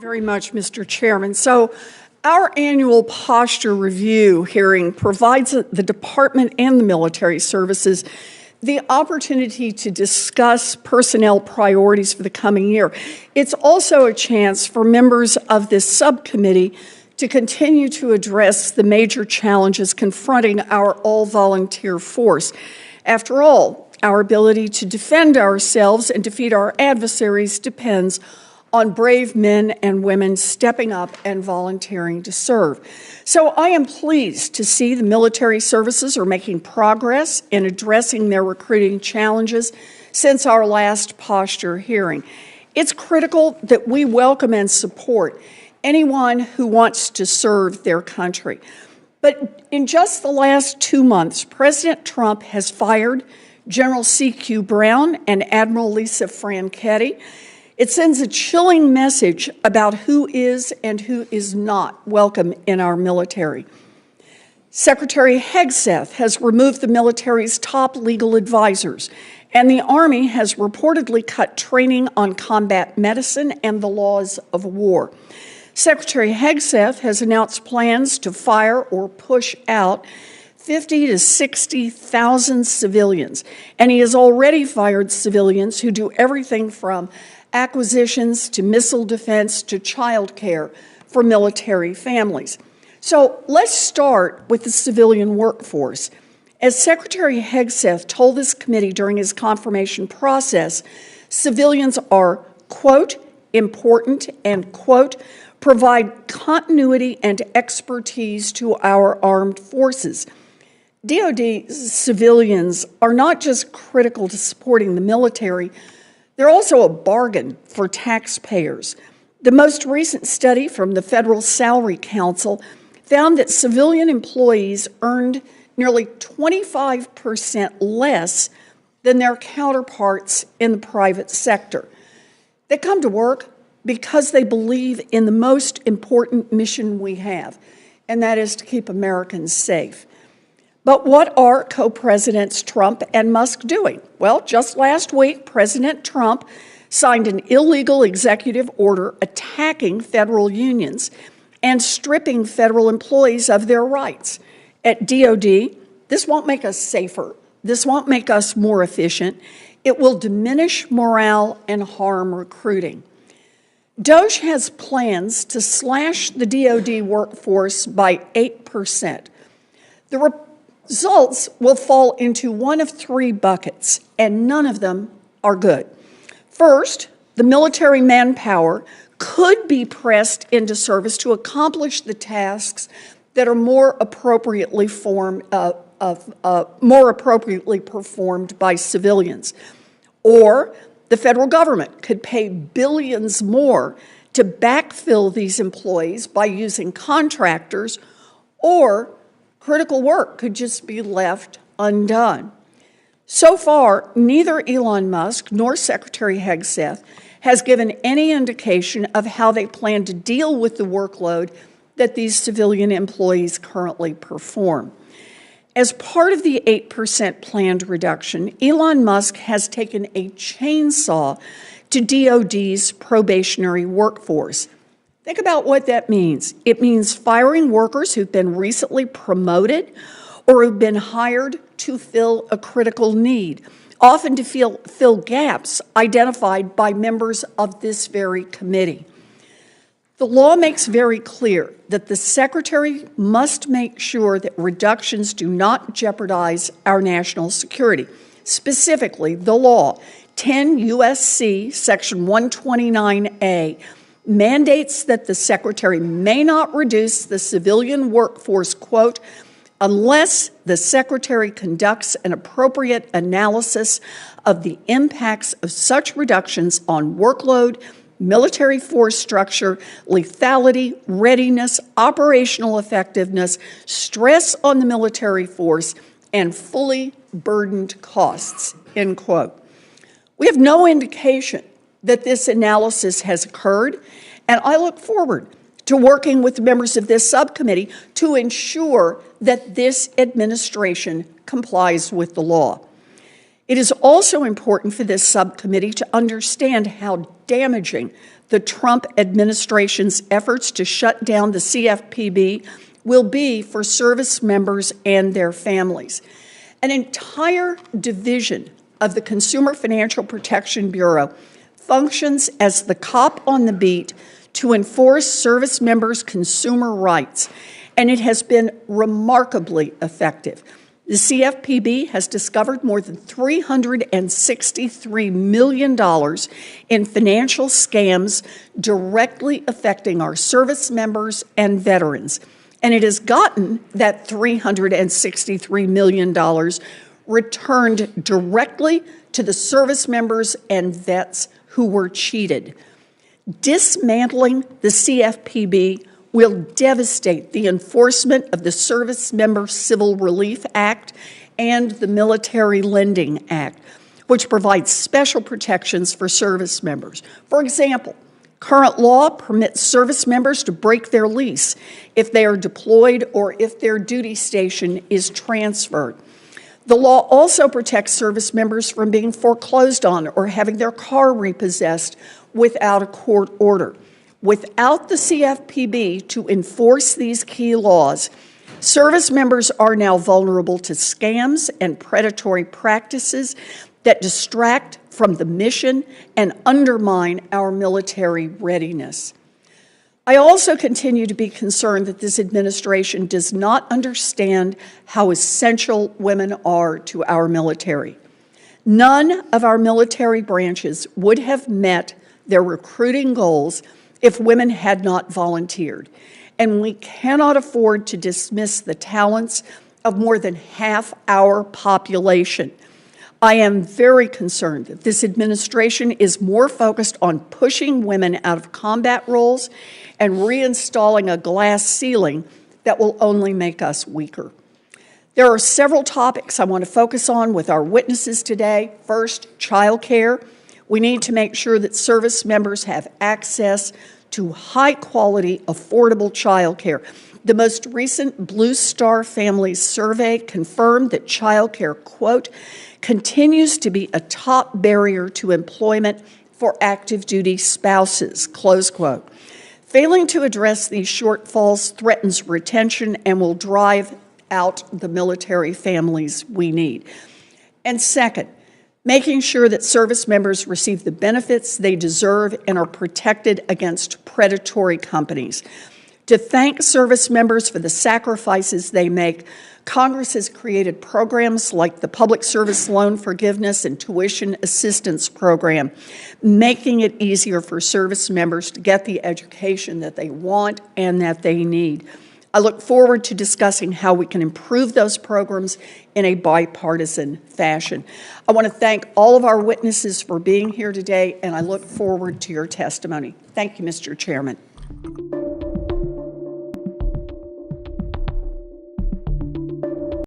Very much, Mr. Chairman. So our annual posture review hearing provides the Department and the military services the opportunity to discuss personnel priorities for the coming year. It's also a chance for members of this subcommittee to continue to address the major challenges confronting our all-volunteer force. After all, our ability to defend ourselves and defeat our adversaries depends on brave men and women stepping up and volunteering to serve. So I am pleased to see the military services are making progress in addressing their recruiting challenges since our last posture hearing. It's critical that we welcome and support anyone who wants to serve their country. But in just the last 2 months, President Trump has fired General C.Q. Brown and Admiral Lisa Franchetti. It sends a chilling message about who is and who is not welcome in our military. Secretary Hegseth has removed the military's top legal advisors, and the Army has reportedly cut training on combat medicine and the laws of war. Secretary Hegseth has announced plans to fire or push out 50 to 60,000 civilians, and he has already fired civilians who do everything from acquisitions to missile defense to child care for military families. So let's start with the civilian workforce. As Secretary Hegseth told this committee during his confirmation process, civilians are, quote, important and, quote, provide continuity and expertise to our armed forces. DoD civilians are not just critical to supporting the military, they're also a bargain for taxpayers. The most recent study from the Federal Salary Council found that civilian employees earned nearly 25% less than their counterparts in the private sector. They come to work because they believe in the most important mission we have, and that is to keep Americans safe. But what are co-presidents Trump and Musk doing? Well, just last week, President Trump signed an illegal executive order attacking federal unions and stripping federal employees of their rights. At DoD, this won't make us safer. This won't make us more efficient. It will diminish morale and harm recruiting. DOGE has plans to slash the DoD workforce by 8%. The results will fall into one of 3 buckets, and none of them are good. First, the military manpower could be pressed into service to accomplish the tasks that are more appropriately performed by civilians. Or the federal government could pay billions more to backfill these employees by using contractors, or critical work could just be left undone. So far, neither Elon Musk nor Secretary Hegseth has given any indication of how they plan to deal with the workload that these civilian employees currently perform. As part of the 8% planned reduction, Elon Musk has taken a chainsaw to DoD's probationary workforce. Think about what that means. It means firing workers who've been recently promoted or who've been hired to fill a critical need, often to fill gaps identified by members of this very committee. The law makes very clear that the Secretary must make sure that reductions do not jeopardize our national security. Specifically, the law, 10 U.S.C. Section 129A, mandates that the Secretary may not reduce the civilian workforce, quote, unless the Secretary conducts an appropriate analysis of the impacts of such reductions on workload, military force structure, lethality, readiness, operational effectiveness, stress on the military force, and fully burdened costs, end quote. We have no indication that this analysis has occurred, and I look forward to working with the members of this subcommittee to ensure that this administration complies with the law. It is also important for this subcommittee to understand how damaging the Trump administration's efforts to shut down the CFPB will be for service members and their families. An entire division of the Consumer Financial Protection Bureau functions as the cop on the beat to enforce service members' consumer rights, and it has been remarkably effective. The CFPB has discovered more than $363 million in financial scams directly affecting our service members and veterans. And it has gotten that $363 million returned directly to the service members and vets who were cheated. Dismantling the CFPB will devastate the enforcement of the Service Member Civil Relief Act and the Military Lending Act, which provides special protections for service members. For example, current law permits service members to break their lease if they are deployed or if their duty station is transferred. The law also protects service members from being foreclosed on or having their car repossessed without a court order. Without the CFPB to enforce these key laws, service members are now vulnerable to scams and predatory practices that distract from the mission and undermine our military readiness. I also continue to be concerned that this administration does not understand how essential women are to our military. None of our military branches would have met their recruiting goals if women had not volunteered, and we cannot afford to dismiss the talents of more than half our population. I am very concerned that this administration is more focused on pushing women out of combat roles and reinstalling a glass ceiling that will only make us weaker. There are several topics I want to focus on with our witnesses today. First, childcare. We need to make sure that service members have access to high-quality, affordable childcare. The most recent Blue Star Families survey confirmed that childcare, quote, continues to be a top barrier to employment for active duty spouses, close quote. Failing to address these shortfalls threatens retention and will drive out the military families we need. And second, making sure that service members receive the benefits they deserve and are protected against predatory companies. To thank service members for the sacrifices they make, Congress has created programs like the Public Service Loan Forgiveness and Tuition Assistance Program, making it easier for service members to get the education that they want and that they need. I look forward to discussing how we can improve those programs in a bipartisan fashion. I want to thank all of our witnesses for being here today, and I look forward to your testimony. Thank you, Mr. Chairman.